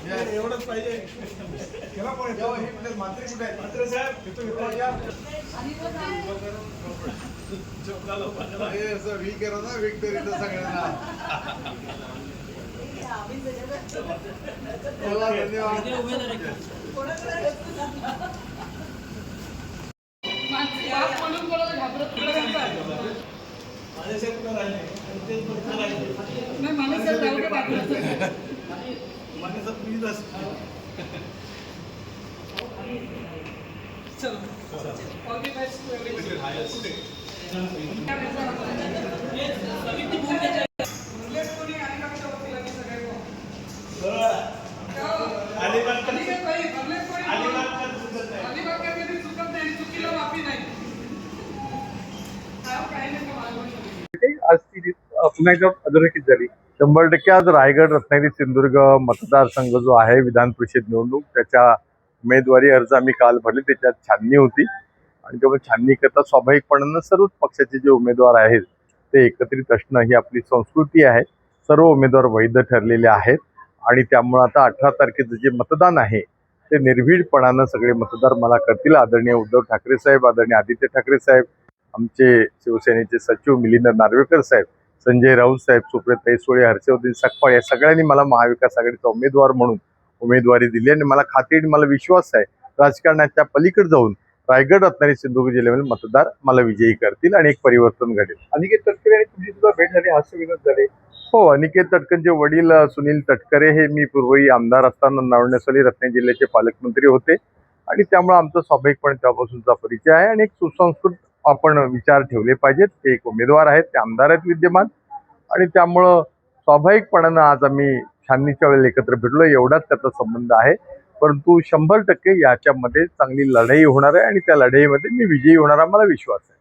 एवढंच पाहिजे. मंत्री कुठे आहेत? मंत्री साहेब वीक करा ना, वीक तरी सगळ्यांना. आज ती पुन्हा एकदा अधोरेखित झाली. 100% आज रायगड रत्नागिरी सिंधुदुर्ग मतदारसंघ जो आहे विधान परिषद निवडणूक त्याच्या उमेदवारी अर्ज आम्ही काल भरले. त्याच्यात छाननी होती आणि त्यामुळे छाननी करता स्वाभाविकपणानं सर्वच पक्षाचे जे उमेदवार आहेत ते एकत्रित असणं ही आपली संस्कृती आहे. सर्व उमेदवार वैध ठरलेले आहेत आणि त्यामुळे आता 18 तारखेचं जे मतदान आहे ते निर्भीडपणानं सगळे मतदार मला करतील. आदरणीय उद्धव ठाकरे साहेब, आदरणीय आदित्य ठाकरे साहेब, आमचे शिवसेनेचे सचिव मिलिंद नार्वेकर साहेब, संजय राऊत साहेब, सुप्रिया सुळे, हर्षवर्धन सकपाळ या सगळ्यांनी मला महाविकास आघाडीचा उमेदवार म्हणून उमेदवारी दिली आणि मला खात्री आणि मला विश्वास आहे राजकारणाच्या पलीकडे जाऊन रायगड रत्नागिरी सिंधुदुर्ग जिल्ह्यातील मतदार मला विजयी करतील आणि एक परिवर्तन घडेल. अनिकेत तटकरे आणि तुमची सुद्धा भेट झाली, हास्यविनोद झाले. हो, अनिकेत तटकरेंचे वडील सुनील तटकरे हे मी पूर्वी आमदार असताना नावण्यासाली रत्नागिरी जिल्ह्याचे पालकमंत्री होते आणि त्यामुळे आमचा स्वाभाविकपणे त्यापासूनचा परिचय आहे आणि एक सुसंस्कृत आपण विचार ठेवले पाहिजेत. ते एक उमेदवार आहेत, ते आमदार आहेत विद्यमान आणि त्यामुळं स्वाभाविकपणानं आज आम्ही छाननीच्या वेळेला एकत्र भेटलो एवढाच त्याचा संबंध आहे. परंतु 100% याच्यामध्ये चांगली लढाई होणार आहे आणि त्या लढाईमध्ये मी विजयी होणार मला विश्वास आहे.